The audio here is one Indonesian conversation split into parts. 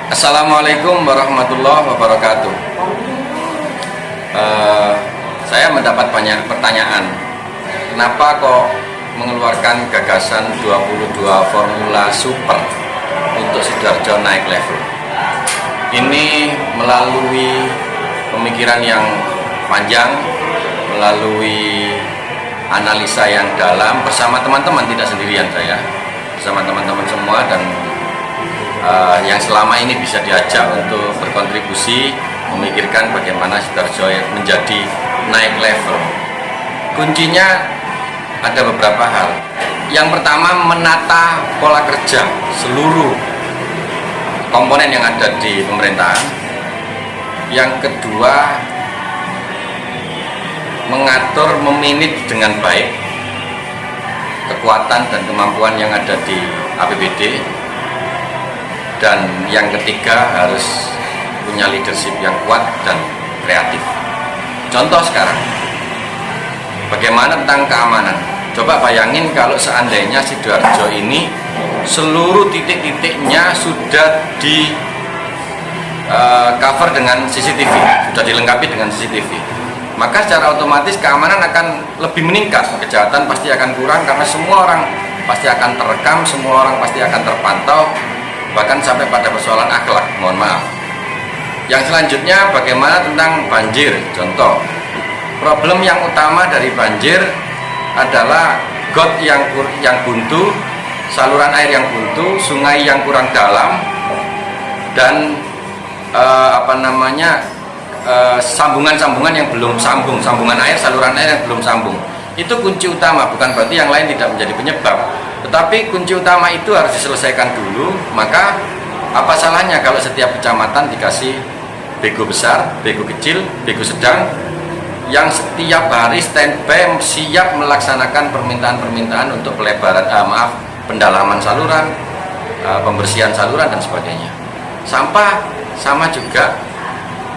Assalamualaikum warahmatullahi wabarakatuh. Saya mendapat banyak pertanyaan. Kenapa kok mengeluarkan gagasan 22 Formula Super untuk Sidoarjo naik level? Ini melalui pemikiran yang panjang, melalui analisa yang dalam bersama teman-teman, tidak sendirian saya, bersama teman-teman semua, dan yang selama ini bisa diajak untuk berkontribusi memikirkan bagaimana Sidoarjo menjadi naik level. Kuncinya ada beberapa hal. Yang pertama, menata pola kerja seluruh komponen yang ada di pemerintahan. Yang kedua, mengatur, memanage dengan baik kekuatan dan kemampuan yang ada di APBD. Dan yang ketiga, harus punya leadership yang kuat dan kreatif. Contoh sekarang, bagaimana tentang keamanan? Coba bayangin kalau seandainya Sidoarjo ini seluruh titik-titiknya sudah di cover dengan CCTV, sudah dilengkapi dengan CCTV. Maka secara otomatis keamanan akan lebih meningkat, kejahatan pasti akan kurang karena semua orang pasti akan terekam, semua orang pasti akan terpantau, bahkan sampai pada persoalan akhlak, mohon maaf. Yang selanjutnya, bagaimana tentang banjir? Contoh, problem yang utama dari banjir adalah got yang buntu, saluran air yang buntu, sungai yang kurang dalam, dan sambungan-sambungan yang belum sambung, sambungan air, saluran air yang belum sambung. Itu kunci utama, bukan berarti yang lain tidak menjadi penyebab, tetapi kunci utama itu harus diselesaikan dulu. Maka apa salahnya kalau setiap kecamatan dikasih bego besar, bego kecil, bego sedang, yang setiap hari standby siap melaksanakan permintaan-permintaan untuk pelebaran, pendalaman saluran, pembersihan saluran dan sebagainya. Sampah sama juga.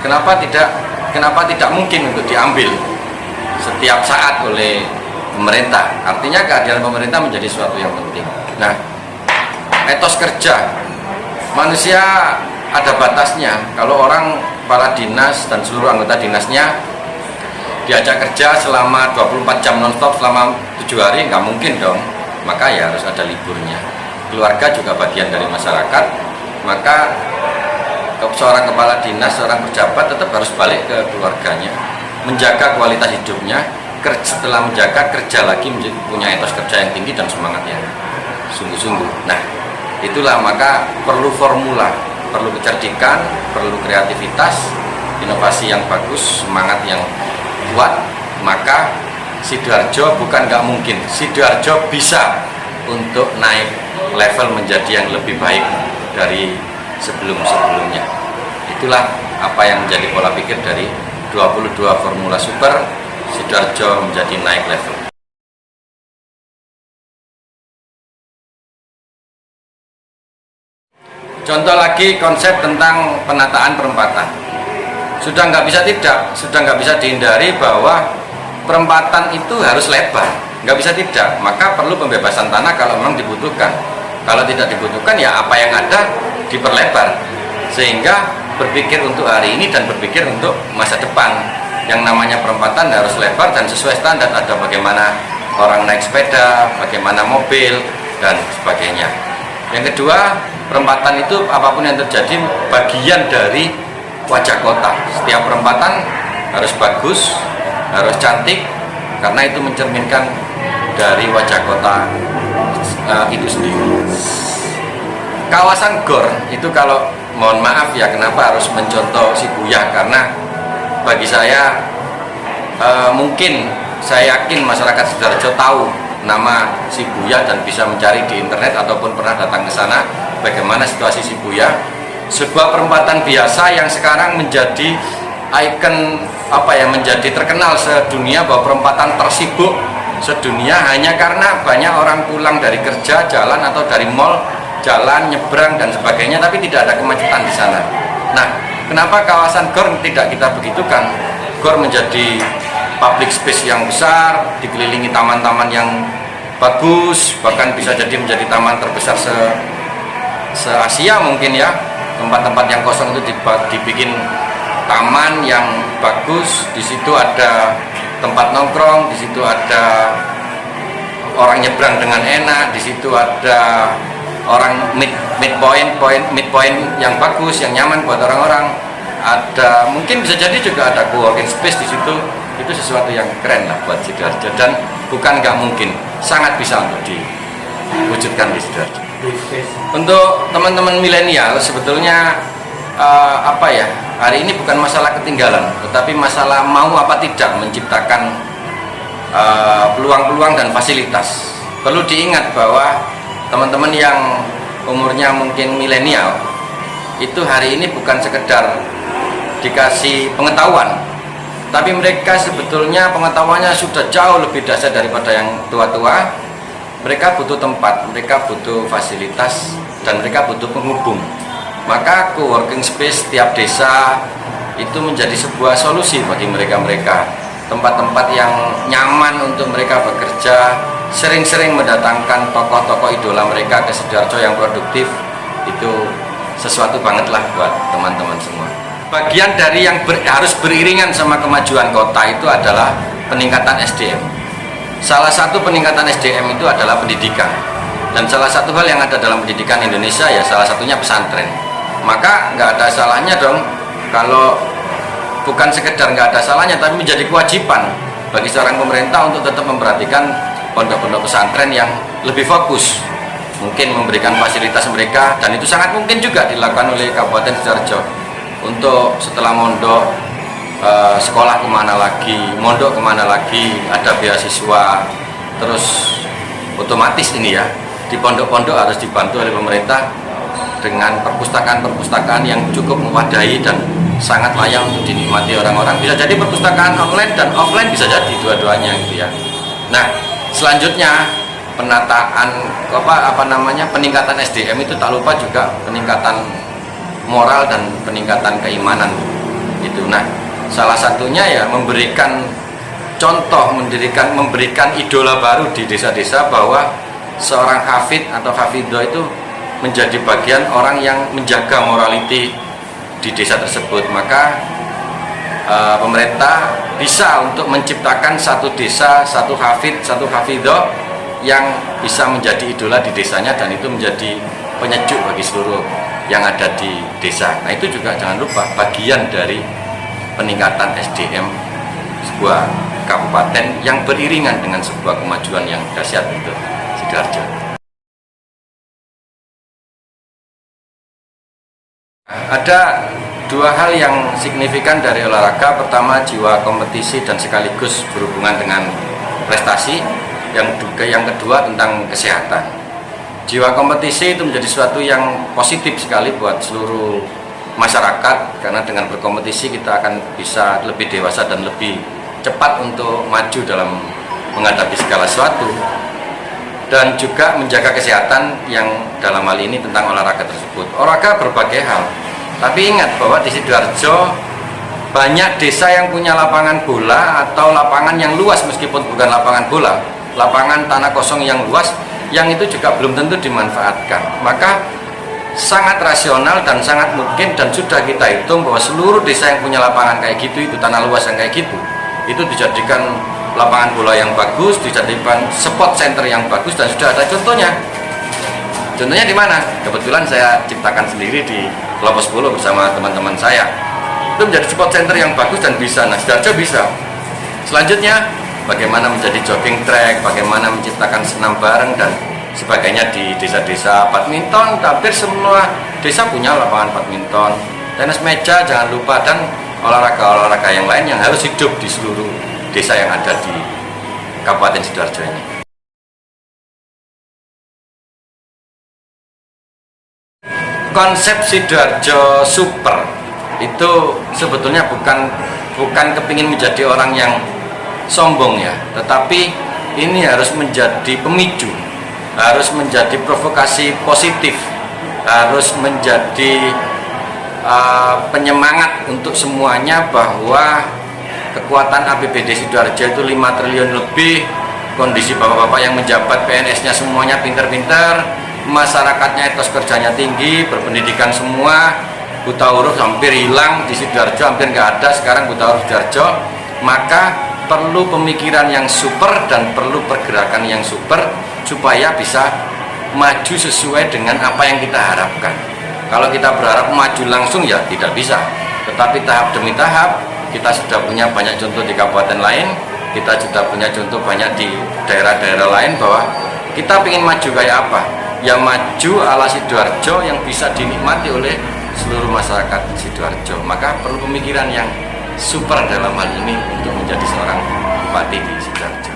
Kenapa tidak mungkin untuk diambil setiap saat oleh pemerintah? Artinya kehadiran pemerintah menjadi sesuatu yang penting. Nah, etos kerja manusia ada batasnya. Kalau orang, kepala dinas dan seluruh anggota dinasnya diajak kerja selama 24 jam nonstop selama 7 hari, nggak mungkin dong. Maka ya harus ada liburnya. Keluarga juga bagian dari masyarakat. Maka seorang kepala dinas, seorang pejabat tetap harus balik ke keluarganya, menjaga kualitas hidupnya, setelah menjaga, kerja lagi, punya etos kerja yang tinggi dan semangat yang sungguh-sungguh. Nah, itulah, maka perlu formula, perlu kecerdikan, perlu kreativitas, inovasi yang bagus, semangat yang kuat. Maka Sidoarjo bukan nggak mungkin, Sidoarjo bisa untuk naik level menjadi yang lebih baik dari sebelum-sebelumnya. Itulah apa yang menjadi pola pikir dari 22 Formula Super, Sidoarjo menjadi naik level. Contoh lagi, konsep tentang penataan perempatan. Sudah nggak bisa dihindari bahwa perempatan itu harus lebar, nggak bisa tidak. Maka perlu pembebasan tanah kalau memang dibutuhkan. Kalau tidak dibutuhkan, ya apa yang ada diperlebar, sehingga berpikir untuk hari ini dan berpikir untuk masa depan. Yang namanya perempatan harus lebar dan sesuai standar, ada bagaimana orang naik sepeda, bagaimana mobil, dan sebagainya. Yang kedua, perempatan itu apapun yang terjadi bagian dari wajah kota. Setiap perempatan harus bagus, harus cantik, karena itu mencerminkan dari wajah kota itu sendiri. Kawasan GOR itu, kalau mohon maaf ya, kenapa harus mencontoh Shibuya? Karena bagi saya, mungkin saya yakin masyarakat Sidoarjo tahu nama Shibuya dan bisa mencari di internet ataupun pernah datang ke sana bagaimana situasi Shibuya. Sebuah perempatan biasa yang sekarang menjadi ikon, menjadi terkenal sedunia, bahwa perempatan tersibuk sedunia hanya karena banyak orang pulang dari kerja, jalan, atau dari mall, jalan, nyebrang, dan sebagainya, tapi tidak ada kemacetan di sana. Nah, kenapa kawasan GOR tidak kita begitukan? GOR menjadi public space yang besar, dikelilingi taman-taman yang bagus, bahkan bisa jadi menjadi taman terbesar se-Asia mungkin ya. tempat-tempat yang kosong itu dibikin taman yang bagus. Di situ ada tempat nongkrong, di situ ada orang nyebrang dengan enak, di situ ada orang mid point yang bagus, yang nyaman buat orang-orang. Ada mungkin bisa jadi juga ada co-working space di situ. Itu sesuatu yang keren lah buat Sidoarjo, dan bukan nggak mungkin, sangat bisa untuk diwujudkan di Sidoarjo. Untuk teman-teman milenial sebetulnya hari ini bukan masalah ketinggalan, tetapi masalah mau apa tidak menciptakan peluang-peluang dan fasilitas. Perlu diingat bahwa teman-teman yang umurnya mungkin milenial itu hari ini bukan sekedar dikasih pengetahuan, tapi mereka sebetulnya pengetahuannya sudah jauh lebih dahsyat daripada yang tua-tua. Mereka butuh tempat, mereka butuh fasilitas, dan mereka butuh penghubung. Maka co-working space tiap desa itu menjadi sebuah solusi bagi mereka-mereka. Tempat-tempat yang nyaman untuk mereka bekerja, sering-sering mendatangkan tokoh-tokoh idola mereka ke Sidoarjo yang produktif. Itu sesuatu bangetlah buat teman-teman semua. Bagian dari yang harus beriringan sama kemajuan kota itu adalah peningkatan SDM. Salah satu peningkatan SDM itu adalah pendidikan, dan salah satu hal yang ada dalam pendidikan Indonesia ya salah satunya pesantren. Maka nggak ada salahnya dong kalau bukan sekedar nggak ada salahnya, tapi menjadi kewajiban bagi seorang pemerintah untuk tetap memperhatikan pondok-pondok pesantren yang lebih fokus, mungkin memberikan fasilitas mereka, dan itu sangat mungkin juga dilakukan oleh Kabupaten Sidoarjo untuk setelah mondok. Sekolah kemana lagi, mondok kemana lagi, ada beasiswa, terus otomatis ini ya di pondok-pondok harus dibantu oleh pemerintah dengan perpustakaan-perpustakaan yang cukup mewadahi dan sangat layak untuk dinikmati orang-orang. Bisa jadi perpustakaan online dan offline, bisa jadi dua-duanya gitu ya. Nah, selanjutnya penataan peningkatan SDM itu tak lupa juga peningkatan moral dan peningkatan keimanan gitu. Nah, salah satunya ya memberikan contoh, memberikan idola baru di desa-desa bahwa seorang hafid atau hafidho itu menjadi bagian orang yang menjaga morality di desa tersebut. Maka pemerintah bisa untuk menciptakan satu desa, satu hafid, satu hafidho yang bisa menjadi idola di desanya, dan itu menjadi penyejuk bagi seluruh yang ada di desa. Nah, itu juga jangan lupa bagian dari peningkatan SDM sebuah kabupaten yang beriringan dengan sebuah kemajuan yang dahsyat untuk Sidoarjo. Ada dua hal yang signifikan dari olahraga. Pertama, jiwa kompetisi dan sekaligus berhubungan dengan prestasi. Yang kedua tentang kesehatan. Jiwa kompetisi itu menjadi sesuatu yang positif sekali buat seluruh masyarakat, karena dengan berkompetisi kita akan bisa lebih dewasa dan lebih cepat untuk maju dalam menghadapi segala sesuatu, dan juga menjaga kesehatan yang dalam hal ini tentang olahraga tersebut. Olahraga berbagai hal, tapi ingat bahwa di Sidoarjo banyak desa yang punya lapangan bola atau lapangan yang luas, meskipun bukan lapangan bola, lapangan tanah kosong yang luas, yang itu juga belum tentu dimanfaatkan. Maka sangat rasional dan sangat mungkin, dan sudah kita hitung bahwa seluruh desa yang punya lapangan kayak gitu, itu tanah luas yang kayak gitu, itu dijadikan lapangan bola yang bagus, dijadikan sport center yang bagus, dan sudah ada contohnya. Contohnya di mana? Kebetulan saya ciptakan sendiri di Kelapa 10 bersama teman-teman saya. Itu menjadi sport center yang bagus dan bisa. Nah, Sidoarjo bisa. Selanjutnya, bagaimana menjadi jogging track, bagaimana menciptakan senam bareng dan sebagainya di desa-desa. Badminton, hampir semua desa punya lapangan badminton, tenis meja jangan lupa, dan olahraga-olahraga yang lain yang harus hidup di seluruh desa yang ada di Kabupaten Sidoarjo ini. Konsep Sidoarjo Super itu sebetulnya bukan kepingin menjadi orang yang sombong ya, tetapi ini harus menjadi pemicu, harus menjadi provokasi positif, harus menjadi penyemangat untuk semuanya bahwa kekuatan APBD Sidoarjo itu 5 triliun lebih, kondisi bapak-bapak yang menjabat PNS-nya semuanya pintar-pintar, masyarakatnya etos kerjanya tinggi, berpendidikan semua, buta huruf hampir hilang di Sidoarjo, hampir nggak ada sekarang buta huruf Sidoarjo. Maka perlu pemikiran yang super dan perlu pergerakan yang super supaya bisa maju sesuai dengan apa yang kita harapkan. Kalau kita berharap maju langsung ya tidak bisa, tetapi tahap demi tahap. Kita sudah punya banyak contoh di kabupaten lain, kita sudah punya contoh banyak di daerah-daerah lain bahwa kita ingin maju kayak apa, ya maju ala Sidoarjo yang bisa dinikmati oleh seluruh masyarakat Sidoarjo. Maka perlu pemikiran yang super dalam hal ini untuk menjadi seorang bupati di Sidoarjo.